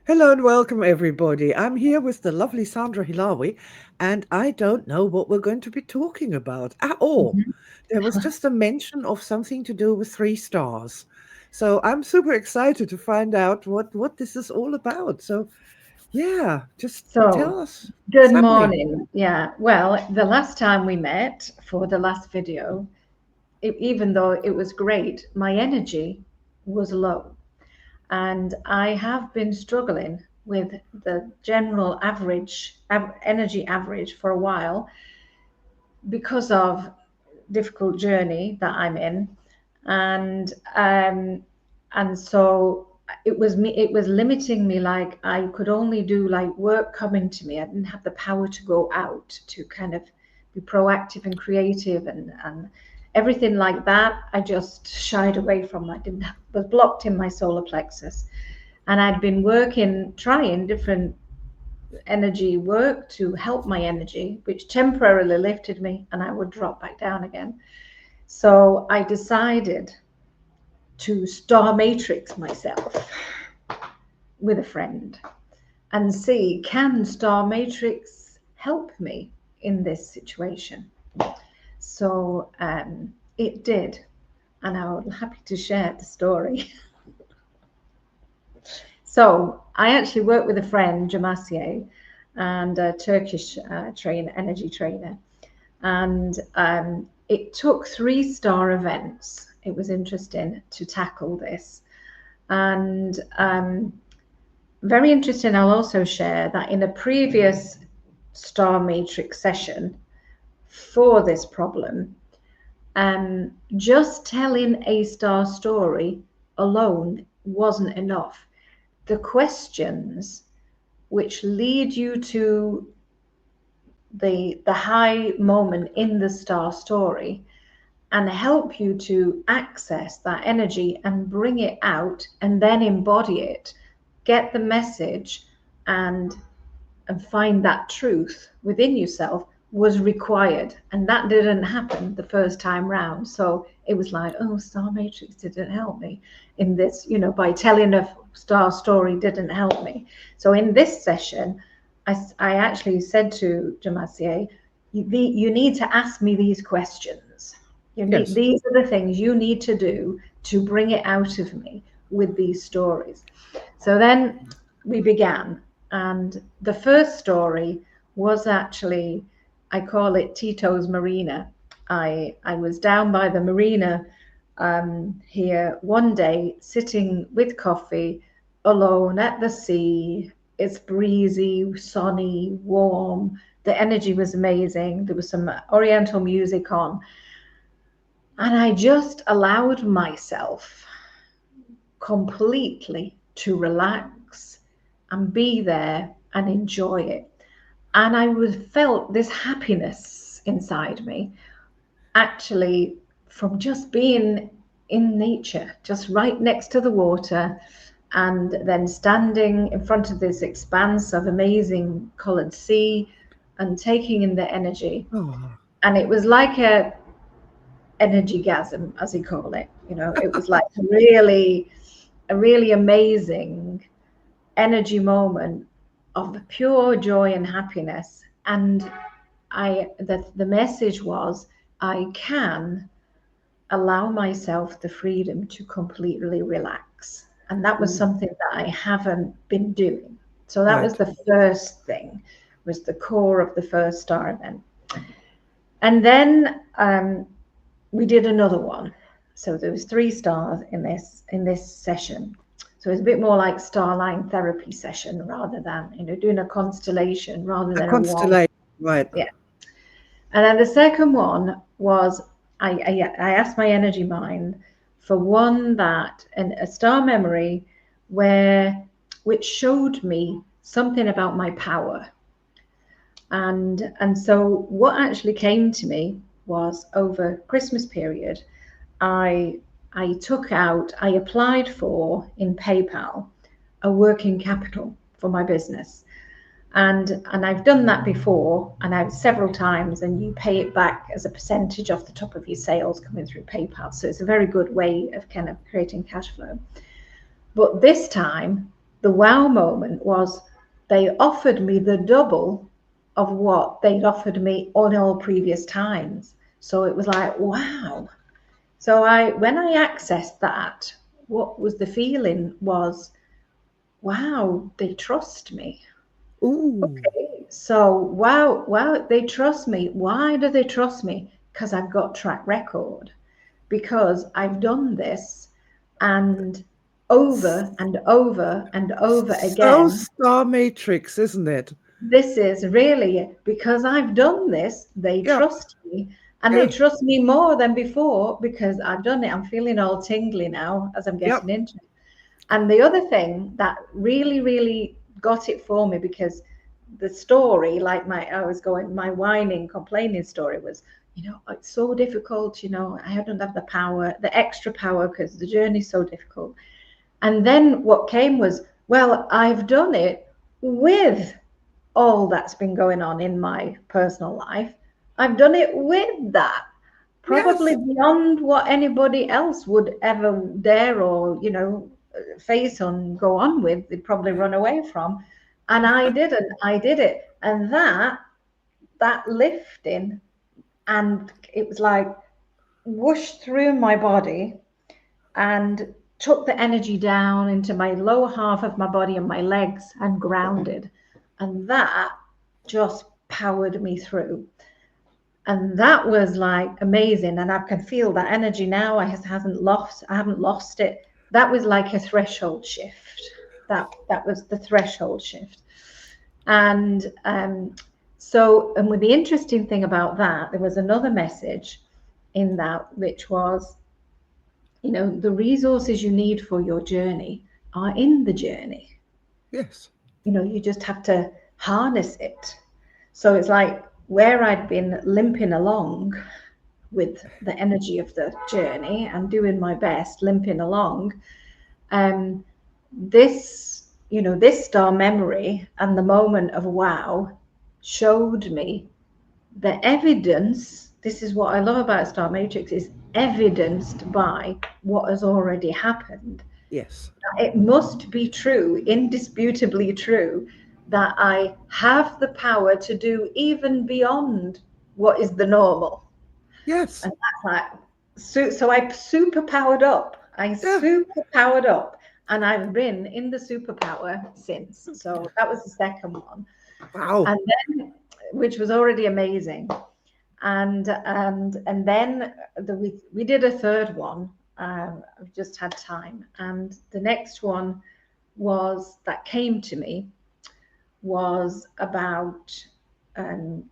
Hello and welcome, everybody. I'm here with the lovely Sandra Hillawi, and I don't know what we're going to be talking about at all. Mhm. There was just a mention of something to do with three stars. So I'm super excited to find out what this is all about. So, yeah, just So, tell us what's good happening. morning. Yeah, well, the last time we met for the last video, even though it was great, my energy was low. And I have been struggling with the general energy average for a while because of difficult journey that I'm in, and um, and so it was limiting me. Like I could only do like work coming to me. I didn't have the power to go out to kind of be proactive and creative and everything like that. I just shied away from. I didn't have, was blocked in my solar plexus, and I'd been working, trying different energy work to help my energy, which temporarily lifted me, and I would drop back down again. So I decided to star matrix myself with a friend and see, can star matrix help me in this situation. So it did, and I'm happy to share the story. So I actually worked with a friend, Jamasier, and a Turkish energy trainer, and it took 3-star events. It was interesting to tackle this, and very interesting. I'll also share that in a previous star matrix session for this problem, just telling a star story alone wasn't enough. The questions which lead you to the high moment in the star story and help you to access that energy and bring it out and then embody it, get the message, and find that truth within yourself was required, and that didn't happen the first time round. So it was like, oh, star matrix didn't help me in this, by telling a star story didn't help me. So in this session, I actually said to Jamasier, you need to ask me these questions. Yes. These are the things you need to do to bring it out of me with these stories. So then we began, and the first story was actually, I call it Tito's Marina. I was down by the marina here one day, sitting with coffee, alone at the sea. It's breezy, sunny, warm. The energy was amazing. There was some oriental music on, and I just allowed myself completely to relax and be there and enjoy it. And I was felt this happiness inside me, actually, from just being in nature, just right next to the water, and then standing in front of this expanse of amazing colored sea and taking in the energy. Oh, And it was like a energy gasm, as he called it. It was like a really amazing energy moment of pure joy and happiness. And the message was, I can allow myself the freedom to completely relax. And that was mm, something that I haven't been doing. So that was right. the first thing, was the core of the first star event. And then we did another one. So there was 3 stars in this session. So it's a bit more like starline therapy session rather than doing a constellation rather A than a one. constellation, right. Yeah. And then the second one was, I asked my energy mind for one that a star memory where which showed me something about my power. And so what actually came to me was, over Christmas period, I I applied for in PayPal a working capital for my business. And I've done that before, and I've several times, and you pay it back as a percentage off the top of your sales coming through PayPal. So it's a very good way of kind of creating cash flow. But this time The wow moment was they offered me the double of what they'd offered me on all previous times. So it was like, wow. So when I accessed that, what was the feeling was, wow, they trust me. Ooh, Okay, so wow, they trust me. Why do they trust me? Because I've got track record, because I've done this and over and over and over so again. Star Matrix, isn't it? This is really because I've done this, they Yeah, trust me. And they yeah, trust me more than before because I've done it. I'm feeling all tingly now as I'm yeah, getting into it. And the other thing that really, really got it for me, because the story, like I was going, my whining, complaining story was, it's so difficult, I don't have the power, the extra power, because the journey's so difficult. And then what came was, well, I've done it with all that's been going on in my personal life. I've done it with that, probably yes. beyond what anybody else would ever dare or, face on, go on with. They'd probably run away from. And I didn't. I did it. And that lifting, and it was like whooshed through my body and took the energy down into my lower half of my body and my legs and grounded. And that just powered me through. And that was like amazing. And I can feel that energy now. I haven't lost it. That was like a threshold shift. That was the threshold shift. And and with the interesting thing about that, there was another message in that, which was, the resources you need for your journey are in the journey. Yes. You just have to harness it. So it's like where I'd been limping along with the energy of the journey and doing my best, limping along. Um, this star memory and the moment of wow showed me the evidence. This is what I love about Star Matrix, is evidenced by what has already happened. Yes. It must be true, indisputably true, that I have the power to do even beyond what is the normal. Yes. And that's like, so I super powered up. I Yeah. super powered up. And I've been in the superpower since. So that was the second one. Wow. And then, which was already amazing. And then we did a third one. I've just had time. And the next one was that came to me was about um,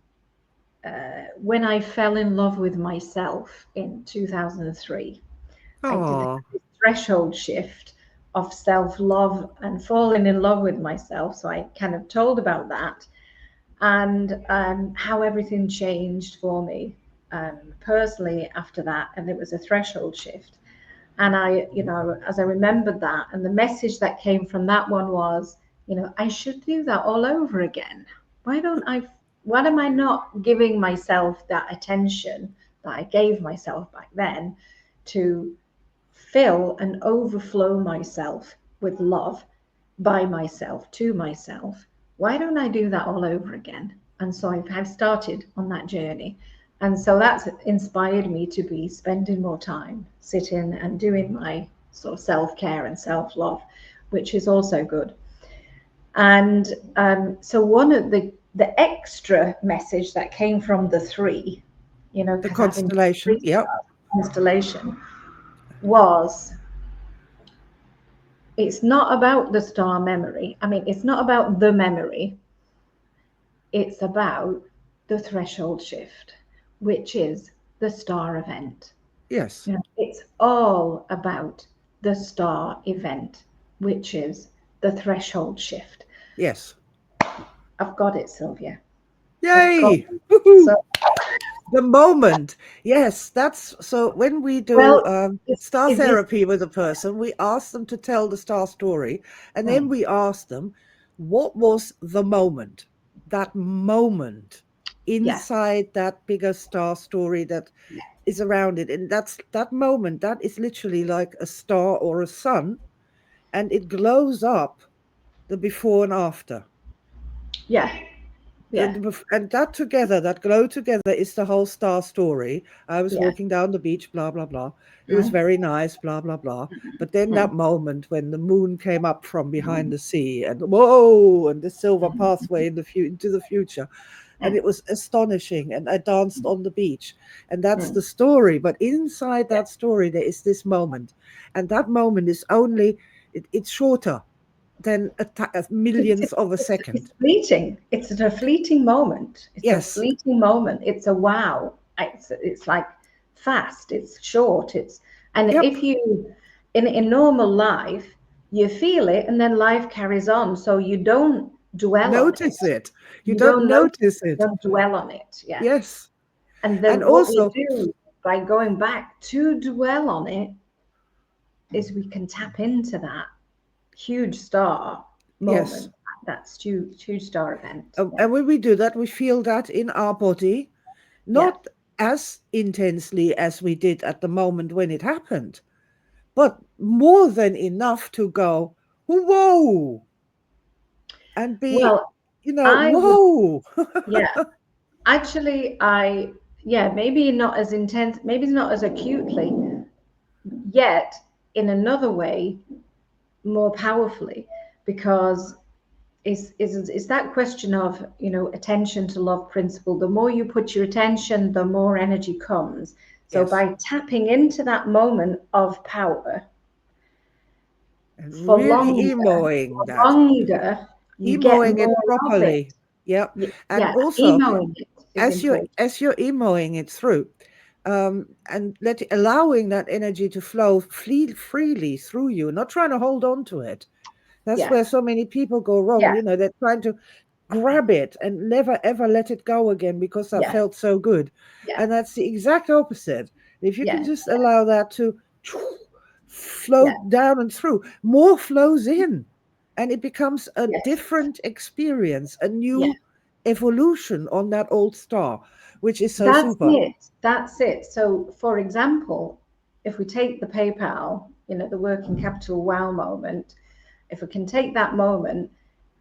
when I fell in love with myself in 2003. I did Oh, this threshold shift of self love and falling in love with myself. So I kind of told about that and how everything changed for me personally after that. And it was a threshold shift. And as I remembered that, and the message that came from that one was, I should do that all over again. Why don't I? Why am I not giving myself that attention that I gave myself back then to fill and overflow myself with love by myself to myself? Why don't I do that all over again? And so I've started on that journey. And so that's inspired me to be spending more time sitting and doing my sort of self care and self love, which is also good. And so one of the extra message that came from the three, the because having constellation. three Yep. stars constellation was, it's not about the star memory. I mean, it's not about the memory. It's about the threshold shift, which is the star event. Yes. It's all about the star event, which is the threshold shift. Yes. I've got it, Sylvia. I've got Yay. it. Woohoo. So, The moment. Yes, that's so when we do well, star is this therapy with a person, we ask them to tell the star story, and then right? we ask them, what was the moment? That moment Yes. inside that bigger star story that is around it. And that's that moment, that is literally like a star or a sun, and it glows up the before and after. Yeah. Yeah. And that together, that glow together, is the whole star story. I was Yeah. walking down the beach, blah blah blah. It was Mm, very nice, blah blah blah. But then mm, that moment when the moon came up from behind the sea, and whoa, and the silver pathway in into the future, and mm, it was astonishing. And I danced on the beach, and that's mm. the story. But inside Yeah. that story, there is this moment, and that moment is only it's shorter than It's, millions of a it's second. fleeting. It's a fleeting moment. It's a Yes. fleeting moment. It's a wow. It's like fast. It's short. It's and Yep. if you in normal life you feel it and then life carries on. So you don't dwell on it. Notice it. You You don't don't notice. notice You it. don't dwell on it. Yeah. Yes. And And then what we also, do by going back to dwell on it is we can tap into that huge star yes. moment, that huge star event. Yeah. And when we do that, we feel that in our body, Yeah. not as intensely as we did at the moment when it happened, but more than enough to go, whoa, and be, Well, I would, whoa. yeah, actually, yeah, maybe not as intense, maybe not as acutely, yet in another way, more powerfully, because it's that question of, attention to love principle. The more you put your attention, the more energy comes. So Yes. by tapping into that moment of power And for really longer, emoing for that, longer, you get emoing it more of it. properly. Yep. And Yeah, also, emoing it is important. as you're emoing it through, and allowing that energy to flow freely through you, not trying to hold on to it. That's Yeah, where so many people go wrong. yeah, They're trying to grab it and never ever let it go again because that yeah, felt so good. yeah, And that's the exact opposite. If you can yeah, just allow that to flow yeah, down and through, more flows in, and it becomes a yes, different experience, a yeah. new evolution on that old star, which is so That's super. it. That's it. So, for example, if we take the PayPal, the working capital wow moment, if we can take that moment,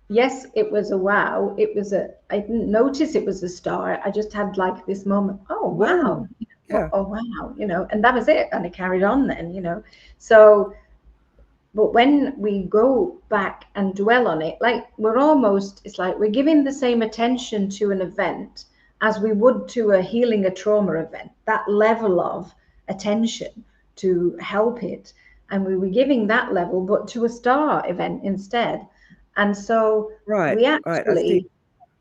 yes, it was a wow. I didn't notice it was a star. I just had like this moment, oh, wow. Whoa. Yeah. Oh, wow. And that was it. And it carried on then. So, but when we go back and dwell on it, like it's like we're giving the same attention to an event as we would to a healing a trauma event, that level of attention to help it. And we were giving that level, but to a star event instead. And so Right. we Right. I see.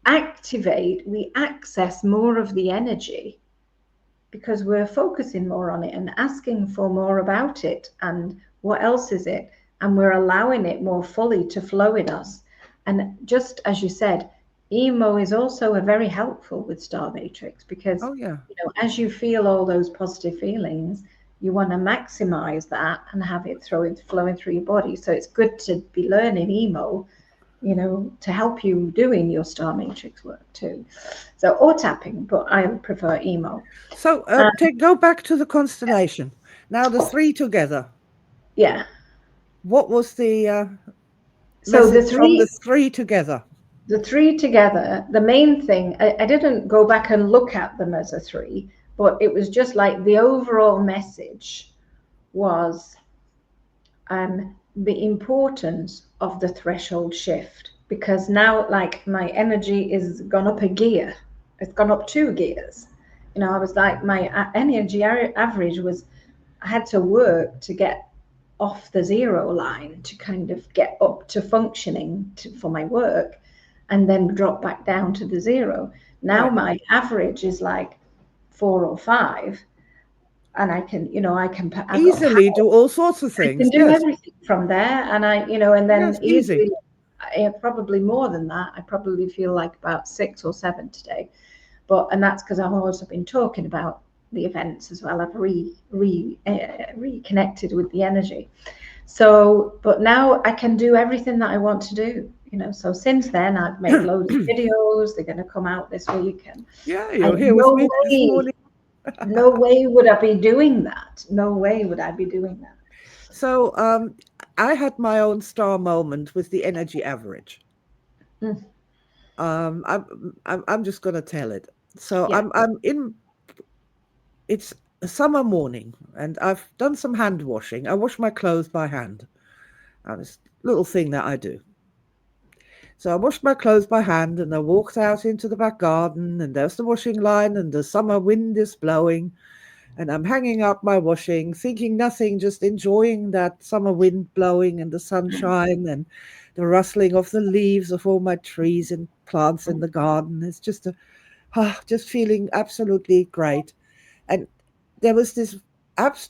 actually we access more of the energy because we're focusing more on it and asking for more about it and what else is it, and we're allowing it more fully to flow in us. And just as you said, emo is also a very helpful with star matrix because Oh yeah. as you feel all those positive feelings, you want to maximize that and have it flowing through your body. So it's good to be learning emo, to help you doing your star matrix work too. So, or tapping, but I prefer emo. So go back to the constellation. Now the three together. Yeah. What was the So message from the three together, the main thing, I didn't go back and look at them as a three, but it was just like the overall message was the importance of the threshold shift because now like my energy is gone up a gear. It's gone up 2 gears. I was like my energy average was I had to work to get off the zero line to kind of get up to functioning for my work and then drop back down to the zero. Now right? my average is like 4 or 5 and I've got Easily do all sorts of I can things. do Yes. everything from there, and and then Yes. Easy. easily, probably more than that. I probably feel like about 6 or 7 today, and that's because I've also been talking about the events as well. I've reconnected with the energy. So, but now I can do everything that I want to do. So since then I've made loads of videos. They're going to come out this week, Yeah, and you're here with me this morning. no way would I be doing that. No way would I be doing that. So I had my own star moment with the energy average. Mm. I'm just gonna tell it. So Yeah. I'm in. It's a summer morning, and I've done some hand washing. I wash my clothes by hand. This little thing that I do. So I washed my clothes by hand, and I walked out into the back garden, and there's the washing line, and the summer wind is blowing, and I'm hanging up my washing, thinking nothing, just enjoying that summer wind blowing and the sunshine and the rustling of the leaves of all my trees and plants in the garden. It's just just feeling absolutely great. And there was this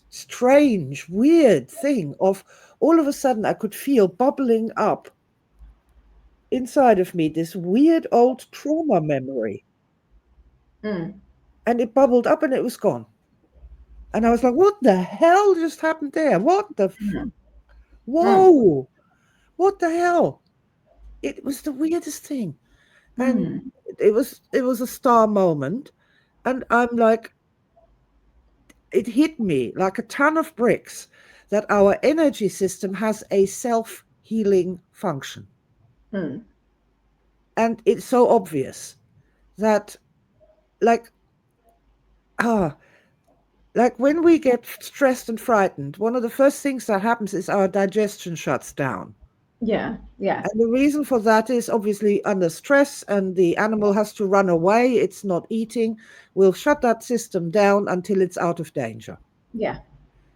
strange, weird thing of all of a sudden I could feel bubbling up inside of me this weird old trauma memory. Mm. And it bubbled up and it was gone. And I was like, what the hell just happened there? What the Mm. Mm. whoa, what the hell? It was the weirdest thing. And Mm. it was a star moment. And I'm like, it hit me like a ton of bricks that our energy system has a self-healing function. Mm. And it's so obvious that like ah like when we get stressed and frightened, one of the first things that happens is our digestion shuts down. Yeah. Yeah. And the reason for that is obviously under stress and the animal has to run away, it's not eating. We'll shut that system down until it's out of danger. Yeah.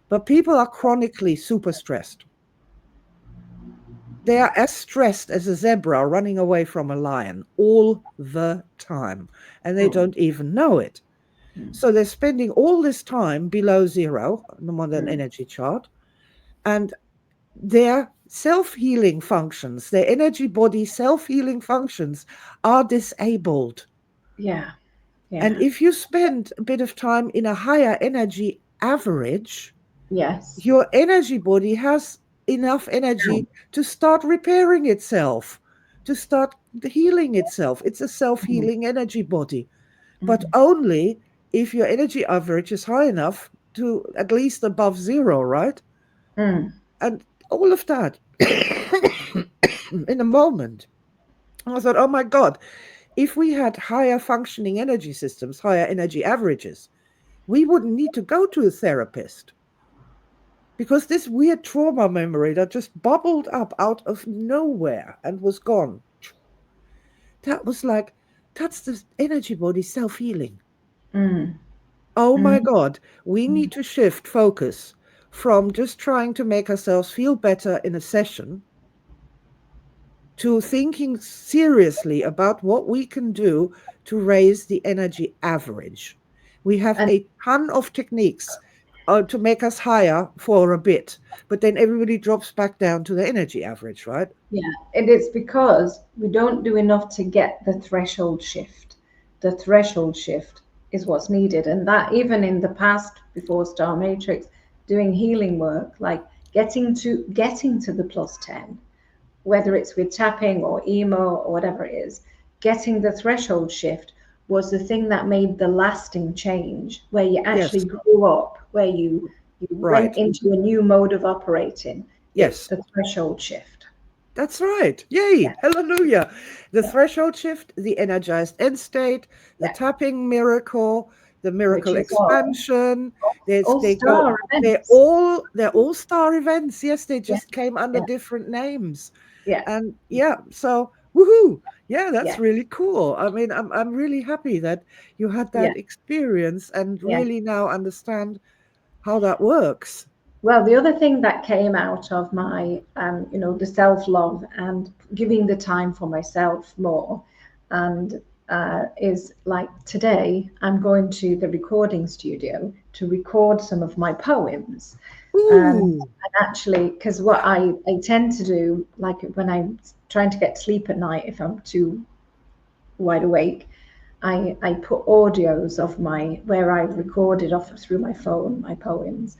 But people are chronically super stressed. They are as stressed as a zebra running away from a lion all the time, and they Mm. don't even know it. Mm. So they're spending all this time below zero on the modern Mm. energy chart, and their self healing functions, their energy body self healing functions are disabled. Yeah. And Yeah. if you spend a bit of time in a higher energy average, Yes. your energy body has enough energy to start repairing itself, to start healing itself. It's a self Mm. healing energy body, but Mm. only if your energy average is high enough to at least above zero, right? Mm. And all of that in a moment. I thought, oh my God, if we had higher functioning energy systems, higher energy averages, we wouldn't need to go to a therapist because this weird trauma memory that just bubbled up out of nowhere and was gone, that was like, that's the energy body self healing. Mm. Oh my Mm. God, we need to shift focus from just trying to make ourselves feel better in a session to thinking seriously about what we can do to raise the energy average. We have And a ton of techniques to make us higher for a bit, but then everybody drops back down to the energy average, right? yeah, it is because we don't do enough to get the threshold shift. The threshold shift is what's needed. And that even in the past, before Star Matrix, doing healing work, like getting to the plus 10, whether it's with tapping or emo or whatever it is, getting the threshold shift was the thing that made the lasting change, where you Yes, actually grew up, where you went right. into a new mode of operating. It's Yes, the threshold shift. that's right. Yeah, Yay, hallelujah. The yeah, threshold shift, the energized end state, the yeah. tapping miracle, the Which miracle is all expansion. There's all they go star events. they're all star events. Yes, they Yeah, just came under yeah, different names. yeah, And yeah, so woohoo. Yeah, that's yeah, really cool. I mean, I'm really happy that you had yeah, that experience and yeah. really now understand how that works. Well, the other thing that came out of my, the self love and giving the time for myself more, and is like today, I'm going to the recording studio to record some of my poems. Ooh. And actually, because what I tend to do, like when I'm trying to get sleep at night, if I'm too wide awake, I put audios of my where I recorded off through my phone my poems,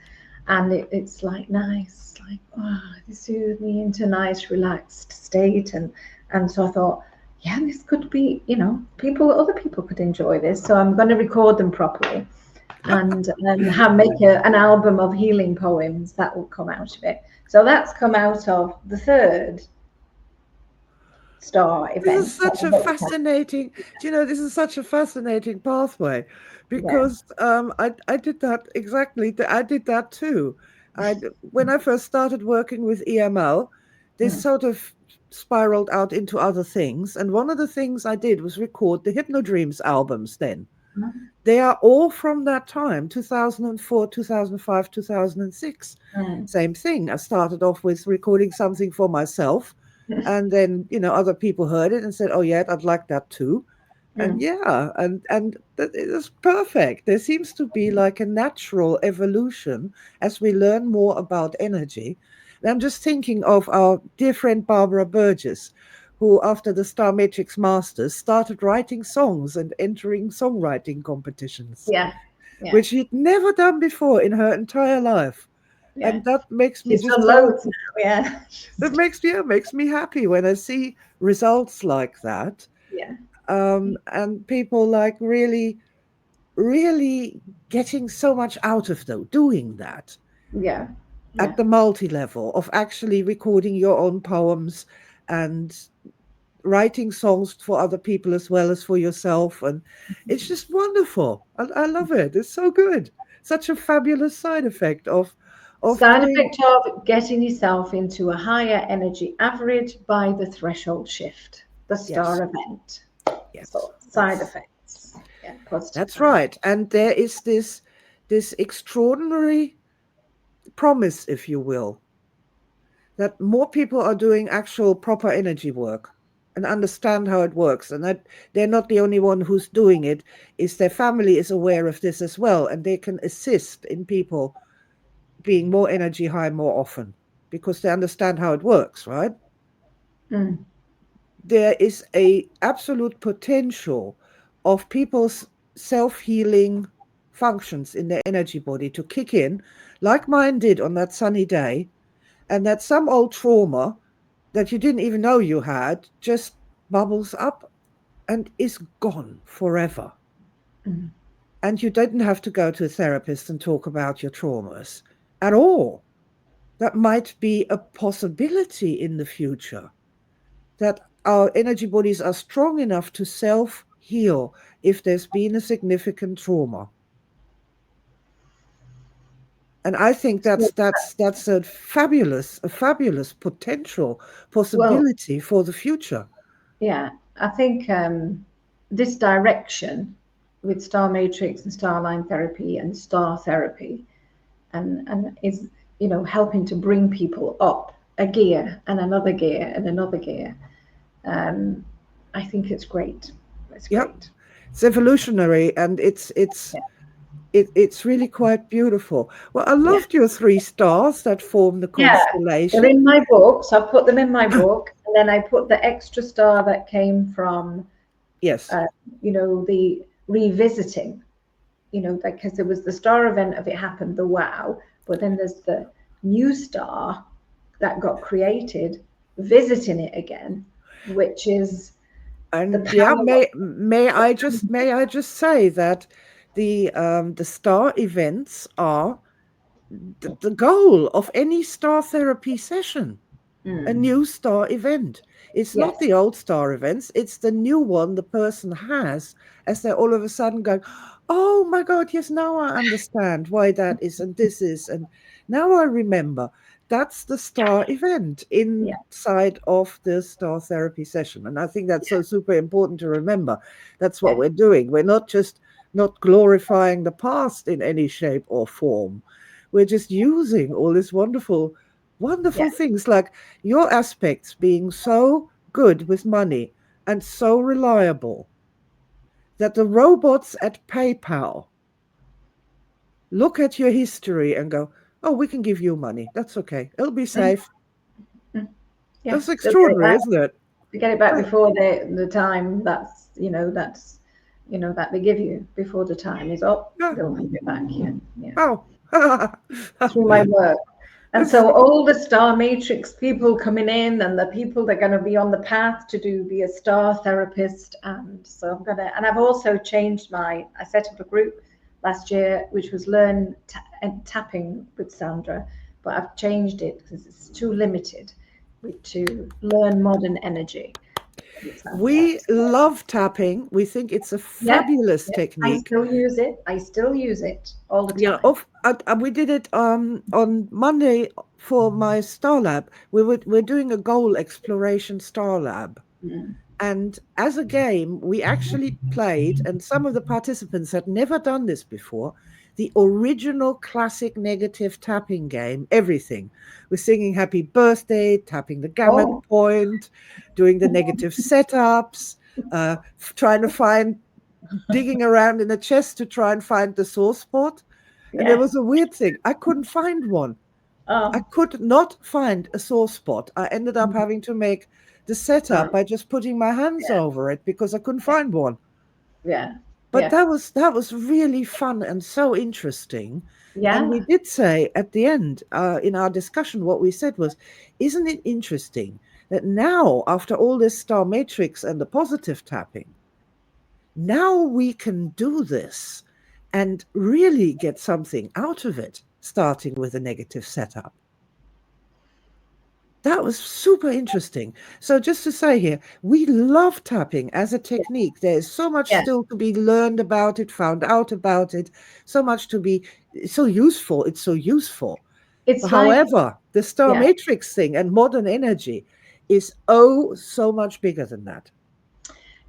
and it's like nice, like oh, they soothe me into a nice relaxed state, and so I thought, yeah, this could be, other people could enjoy this, so I'm going to record them properly. and make an album of healing poems that will come out of it. So that's come out of the third star This is event that such I a looked at. fascinating, do you know, this is such a fascinating pathway Yeah. because I did that exactly. I did that too. When I first started working with EML, this Mm. sort of spiraled out into other things. And one of the things I did was record the Hypnodreams albums then. They are all from that time, 2004, 2005, 2006. Mm. Same thing. I started off with recording something for myself, and then, other people heard it and said, "Oh, yeah, I'd like that too." And Mm. yeah, and that it is perfect. There seems to be like a natural evolution as we learn more about energy. And I'm just thinking of our dear friend Barbara Burgess, who, after the Star Matrix Masters, started writing songs and entering songwriting competitions, Yeah. Yeah. which she'd never done before in her entire life. Yeah. And that makes me She's just done so, loads now. Yeah. that makes me happy when I see results like that. Yeah. And people like really, really getting so much out of doing that Yeah. Yeah. at the multi level of actually recording your own poems and writing songs for other people as well as for yourself. And it's just wonderful. I love it. It's so good. Such a fabulous side effect of Side doing. effect of getting yourself into a higher energy average by the threshold shift, the Yes, star event. yes, So side that's effects. Yeah, positive that's side right. effects. And there is this extraordinary promise, if you will, that more people are doing actual proper energy work and understand how it works, and that they're not the only one who's doing it. Is their family is aware of this as well, and they can assist in people being more energy high more often because they understand how it works, right? Mm. There is a absolute potential of people's self-healing functions in their energy body to kick in like mine did on that sunny day, and that some old trauma that you didn't even know you had just bubbles up and is gone forever. Mm. And you didn't have to go to a therapist and talk about your traumas at all. That might be a possibility in the future, that our energy bodies are strong enough to self heal if there's been a significant trauma. And I think So, that's a fabulous potential well, possibility for the future. yeah, I think this direction with star matrix and star line therapy and star therapy and is helping to bring people up a gear and another gear and another gear. Um, I think it's great. It's Yep, great. it's evolutionary, and Yeah. it's really quite beautiful. Well, I Yeah. loved your three stars that form the Yeah. They're constellation. in my book, so I put them in my book, and then I put the extra star that came from, Yes, uh, the revisiting, because there was the star event of it happened, the wow, but then there's the new star that got created, visiting it again, which is the and yeah, power of may I just say that the star events are the goal of any star therapy session. A mm, new star event. It's not yes, the old star events, it's the new one the person has as they're all of a sudden going, "Oh my God, yes, now I understand why that is and this is. And now I remember." That's the star event yeah, inside of the star therapy session. And I think that's so super important to remember. That's what yeah, we're doing. We're not just not glorifying the past in any shape or form. We're just using all this wonderful, yeah, wonderful things like your aspects being so good with money and so reliable that the robots at PayPal look at your history and go, "Oh, we can give you money. That's okay. It'll be mm, safe." mm, yeah. That's They'll get it extraordinary, back. isn't it? They get it back Oh, before the time that they give you before the time is up. yeah. They'll give it back. Yeah, yeah. Oh. Through my work. And That's, so all the star matrix people coming in and the people that are going to be on the path to be a star therapist. And so I've also changed I set up a group last year, which was learn tapping with Sandra, but I've changed it because it's too limited to learn modern energy with Sandra. We love tapping. We think it's a Yeah, fabulous yeah, I technique. still use it. I still use it all the Yeah, time. we did it on Monday for my Star Lab. We're doing a goal exploration Star Lab. Mm. And as a game, we actually played, and some of the participants had never done this before, the original classic negative tapping game, everything. We're singing happy birthday, tapping the gamut Oh, point, doing the negative setups, trying to find, digging around in the chest to try and find the sore spot. And there yeah. was a weird thing. I couldn't find one. I Oh, could not find a sore spot. I ended up mm, having to make the setup sorry. by just putting my hands Yeah, over it because I couldn't yeah, find one. yeah, But yeah, that was really fun and so interesting. And we yeah. did say at the end in our discussion, what we said was, isn't it interesting that now, after all this star matrix and the positive tapping, now we can do this and really get something out of it, starting with a negative setup. That was super interesting. So, just to say here, we love tapping as a Yeah, technique. There's so much yeah. still to be learned about it, found out about it, so much to be so useful. It's so useful. It's like, However, the star yeah, matrix thing and modern energy is oh so much bigger than that.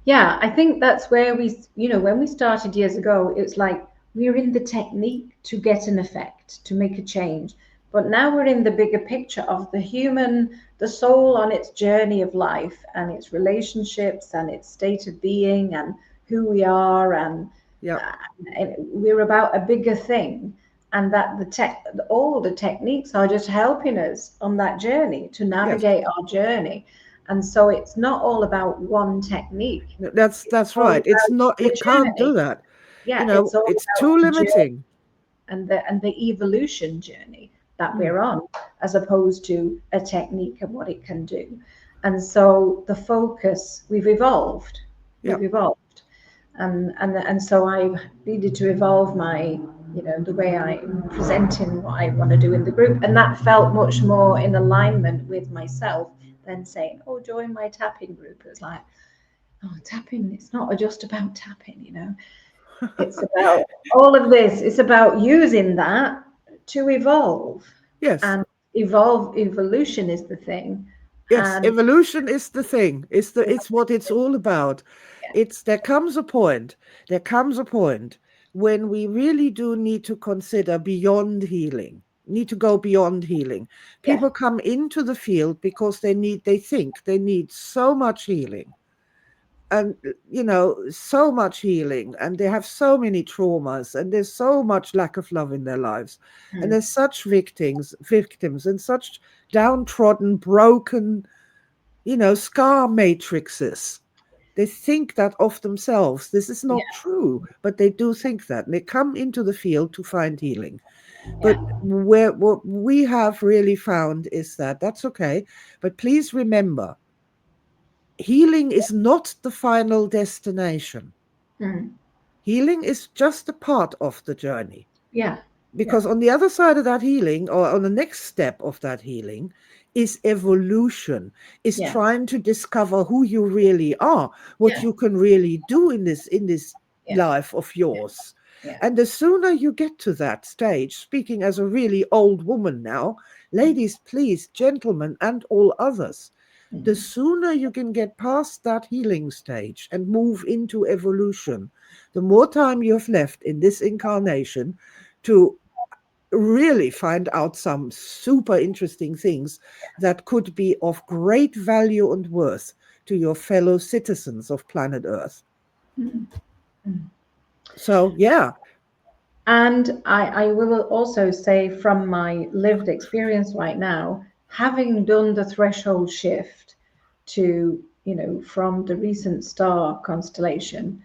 yeah. I think that's where when we started years ago, it's like we're in the technique to get an effect, to make a change. But now we're in the bigger picture of the soul on its journey of life and its relationships and its state of being and who we are Yeah. and we're about a bigger thing, and that all the techniques are just helping us on that journey to Yes. navigate our journey. And so it's not all about one technique, That's all right. It's about not, you the can't do journey. that. Yeah, it's all It's about too the journey limiting. and the evolution journey that Mm, we're on, as opposed to a technique and what it can do. And so the focus, yeah. we've evolved, and so I needed to evolve my, the way I'm presenting what I want to do in the group, and that felt much more in alignment with myself than saying, "Oh, join my tapping group." It's like, oh, tapping. It's not just about tapping. It's about all of this. It's about using that to evolve. Yes. And evolution is the thing. Yes, And evolution is the thing. yeah, It's what it's all about. It's there comes a point when we really do need to consider beyond healing. Need to go beyond healing. yeah, People come into the field because they think they need so much healing and so much healing, and they have so many traumas, and there's so much lack of love in their lives, and mm, there's such victims and such downtrodden, broken, scar matrices. They think that of themselves. This is yeah, not true, but they do think that, and they come into the field to find healing. yeah, But what we have really found is that that's okay, but please remember, healing is not the final destination. mm, Healing is just a part of the journey. yeah, yeah, Because on the other side of that healing, or on the next step of that healing, is evolution, is yeah, trying to discover who you really are, what yeah, you can really do in this yeah, life of yours. yeah, And the sooner you get to that stage, speaking as a really old woman now, mm, ladies, please, gentlemen, and all others, the mm, sooner you can get past that healing stage and move into evolution, the more time you have left in this incarnation to really find out some super interesting things that could be of great value and worth to your fellow citizens of planet Earth. mm, mm. So, yeah, And I will also say, from my lived experience right now, having done the threshold shift to, from the recent star constellation,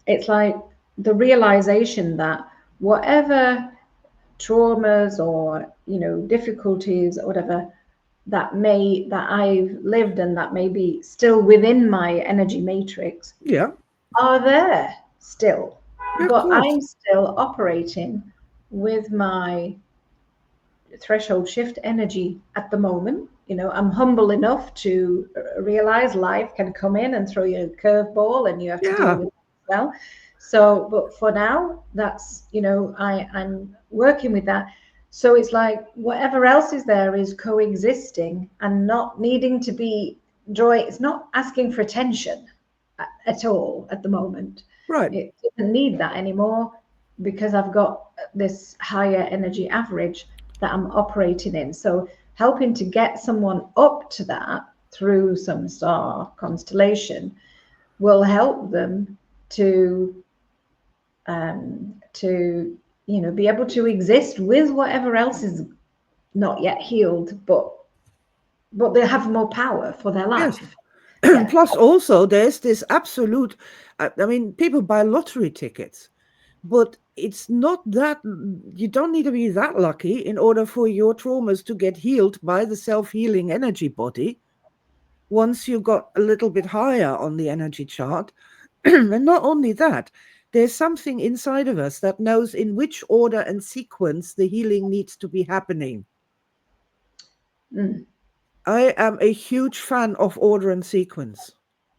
it's like the realization that whatever traumas or, difficulties or whatever that I've lived and that may be still within my energy matrix yeah, are there still. Yeah, of but course. I'm still operating with my threshold shift energy at the moment. I'm humble enough to realize life can come in and throw you a curveball and you have to deal Yeah, with it as well. So, but for now, that's, I'm working with that. So it's like whatever else is there is coexisting and not needing to be joy. It's not asking for attention at all at the moment. right. It doesn't need that anymore because I've got this higher energy average that I'm operating in. So helping to get someone up to that through some star constellation will help them to to be able to exist with whatever else is not yet healed, but they have more power for their Yes. life. Yeah. Plus, also, there's this absolute, I mean, people buy lottery tickets, but it's not that, you don't need to be that lucky in order for your traumas to get healed by the self healing energy body once you got a little bit higher on the energy chart. And not only that, there's something inside of us that knows in which order and sequence the healing needs to be happening. Mm, I am a huge fan of order and sequence.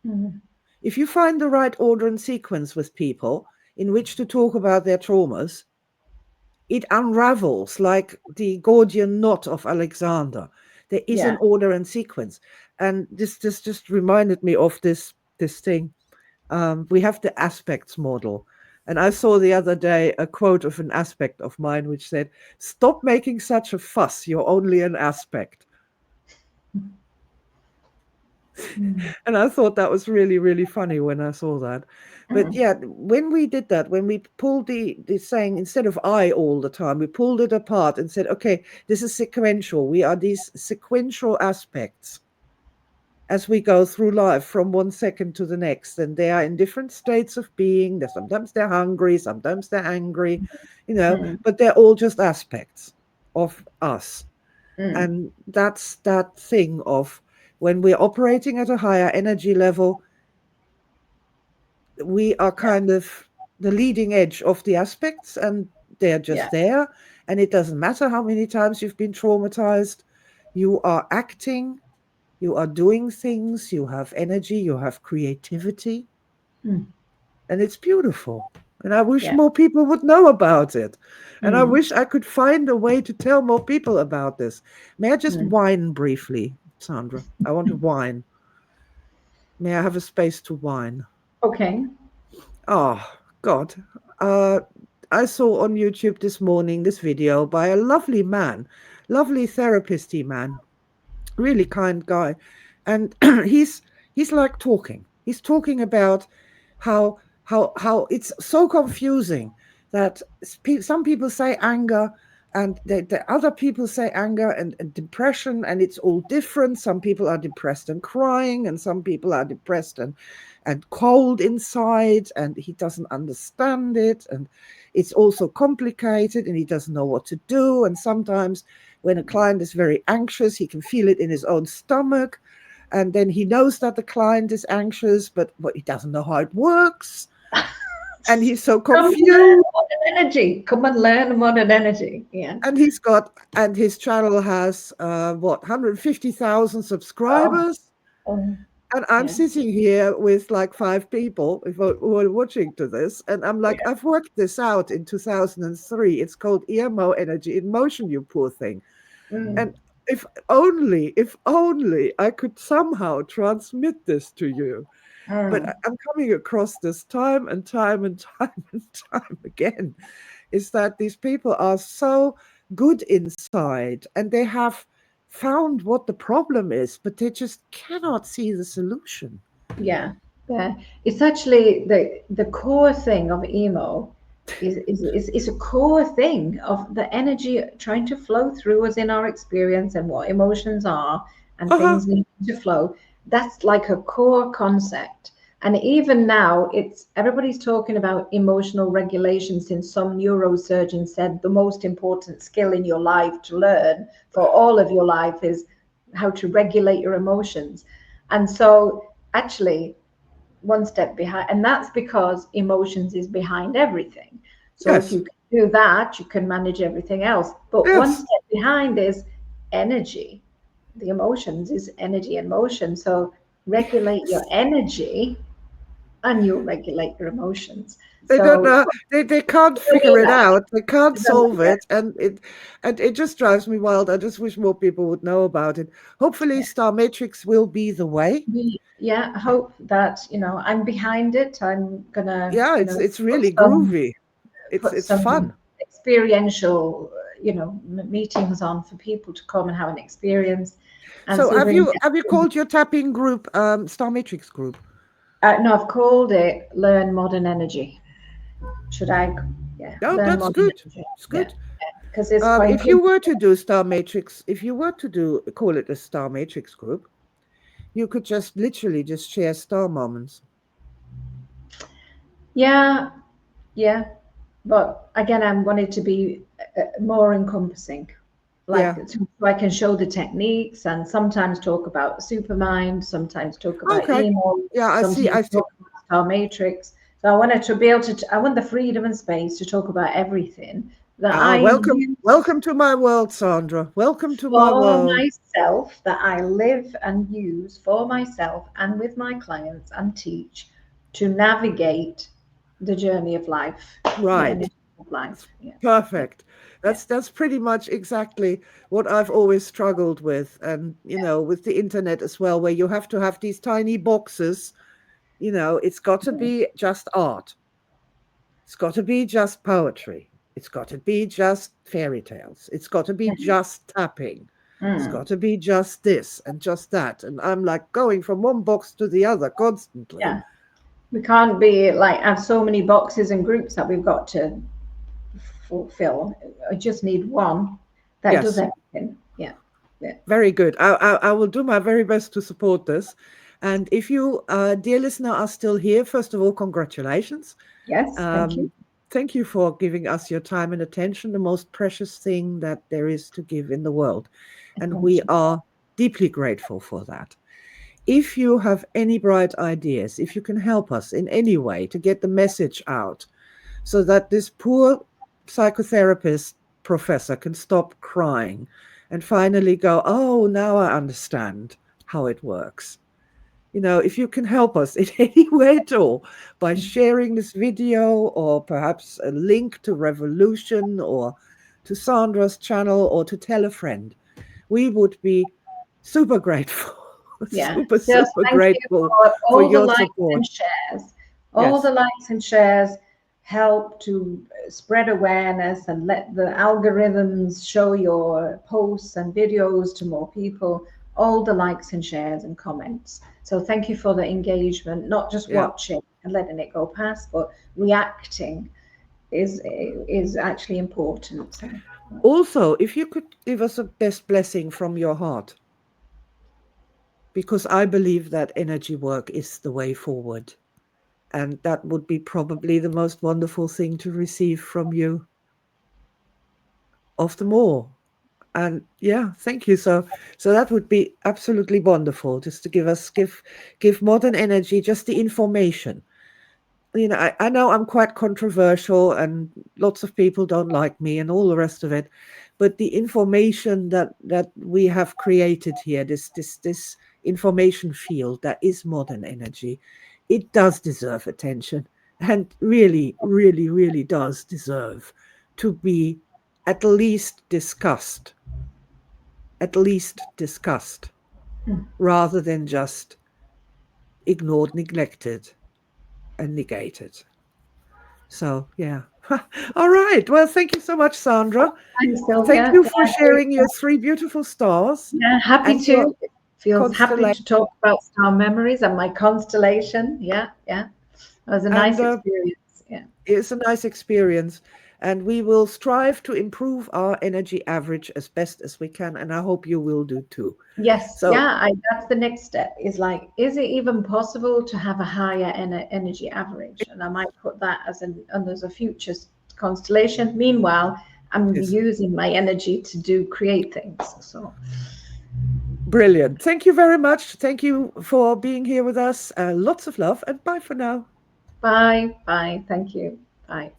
mm, If you find the right order and sequence with people in which to talk about their traumas, it unravels like the Gordian knot of Alexander. There is yeah. an order and sequence. And this just reminded me of this thing. We have the aspects model. And I saw the other day a quote of an aspect of mine which said, "Stop making such a fuss, you're only an aspect." Mm, And I thought that was really, really funny when I saw that. But mm, yeah, when we did that, when we pulled the saying, instead of I all the time, we pulled it apart and said, okay, this is sequential. We are these sequential aspects as we go through life from one second to the next. And they are in different states of being. Sometimes they're hungry, sometimes they're angry, mm, but they're all just aspects of us. mm. And that's that thing of when we're operating at a higher energy level, we are kind of the leading edge of the aspects, and they're Yeah. just there. And it doesn't matter how many times you've been traumatized, you are acting, you are doing things, you have energy, you have creativity, Mm, and it's beautiful. And I wish yeah. more people would know about it. And I Mm, wish I could find a way to tell more people about this. May I just mm. whine briefly, Sandra? I want to whine. May I have a space to whine? Okay. Oh, God. Uh, I saw on YouTube this morning this video by a lovely man, lovely therapist man, really kind guy. And he's like talking. He's talking about how how it's so confusing that some people say anger and the other people say anger and depression, and it's all different. Some people are depressed and crying, and some people are depressed and cold inside, and he doesn't understand it, and it's also complicated, and he doesn't know what to do. And sometimes when a client is very anxious, he can feel it in his own stomach, and then he knows that the client is anxious, but he doesn't know how it works, and he's so Come learn confused. modern energy. Come and learn modern energy. Yeah. And his channel has what, 150,000 Oh, subscribers. oh, And I'm yeah. sitting here with like five people who are watching to this. And I'm like, I've worked this out in 2003. It's called EMO, energy in motion, you poor thing. Mm, And if only I could somehow transmit this to you. But mm, I'm coming across this time and time and time and time again, is that these people are so good inside and they have found what the problem is, but they just cannot see the solution. yeah. Yeah. It's actually the core thing of emo is a core thing of the energy trying to flow through us in our experience and what emotions are and Uh-huh. things need to flow. That's like a core concept. And even now, it's everybody's talking about emotional regulation since some neurosurgeon said the most important skill in your life to learn for all of your life is how to regulate your emotions. And so actually one step behind, and that's because emotions is behind everything. So if Yes. you can do that, you can manage everything else. But one Yes. step behind is energy. The emotions is energy and motion. So regulate your Yes. energy and you'll regulate your emotions. They don't So know. They can't people figure need it that. out. They can't solve Yeah. it, and it just drives me wild. I just wish more people would know about it. Hopefully, Star Matrix will be the way. Yeah, I hope that, I'm behind it. I'm gonna, Yeah, it's put really some groovy. It's some fun. experiential, meetings on for people to come and have an experience and So see if we can have you get. called your tapping group Star Matrix group? No, I've called it Learn Modern Energy. Should I? Yeah, No, Learn that's Modern good. Energy. It's Yeah, good. because it's quite If you inclusive. were to do Star Matrix, if you were to do call it a Star Matrix group, you could just literally just share star moments. Yeah, yeah. But again, I want it to be more encompassing, like Yeah. so I can show the techniques and sometimes talk about supermind, sometimes talk about Okay. emo, Yeah, I see. sometimes I see. talk about star matrix. So I wanted to be able to, I want the freedom and space to talk about everything that I Welcome, use welcome to my world, Sandra. Welcome to my for world. myself, that I live and use for myself and with my clients and teach to navigate the journey of life, the Right. energy of life. That's Yeah, yeah, perfect. yeah. That's pretty much exactly what I've always struggled with, and with the internet as well, where you have to have these tiny boxes. It's got to Mm, be just art. It's got to be just poetry. It's got to be just fairy tales. It's got to be just tapping. It's mm, got to be just this and just that. And I'm like going from one box to the other constantly. yeah. We can't be like have so many boxes and groups that we've got to fulfill. I just need one that does Yes, everything. Yeah, yeah. very good. I will do my very best to support this. And if you, dear listener, are still here, first of all, congratulations. Yes, thank you. Um, Thank you for giving us your time and attention, the most precious thing that there is to give in the world. And we Attention. are deeply grateful for that. If you have any bright ideas, if you can help us in any way to get the message out so that this poor psychotherapist professor can stop crying and finally go, oh, now I understand how it works. If you can help us in any way at all by sharing this video or perhaps a link to Revolution or to Sandra's channel or to tell a friend, we would be super grateful, Yeah. super, Just super thank you grateful for for all the your likes support. and shares. All the Yes, likes and shares help to spread awareness and let the algorithms show your posts and videos to more people. All the likes and shares and comments. So thank you for the engagement, not just yeah. watching and letting it go past, but reacting is actually important. So Also, if you could give us a best blessing from your heart, because I believe that energy work is the way forward. And that would be probably the most wonderful thing to receive from you of them all. And yeah, thank you. So that would be absolutely wonderful, just to give modern energy just the information. I know I'm quite controversial and lots of people don't like me and all the rest of it, but the information that we have created here, this information field that is modern energy, it does deserve attention, and really, really, really does deserve to be at least discussed, at least discussed, mm, rather than just ignored, neglected, and negated. So, yeah. All right. Well, thank you so much, Sandra. thanks, Thank Sylvia. you for Yeah, sharing your three beautiful stars yeah, happy and your to. Feels happy constellation. to talk about star memories and my constellation. Yeah, yeah. It was a And nice experience. Yeah. it's a nice experience. And we will strive to improve our energy average as best as we can. And I hope you will do too. Yes, So, yeah, that's the next step is like, is it even possible to have a higher energy average? And I might put that as as a future constellation. Meanwhile, I'm yes. using my energy to create things. So Brilliant. Thank you very much. Thank you for being here with us. Lots of love and bye for now. Bye. Bye. Thank you. Bye.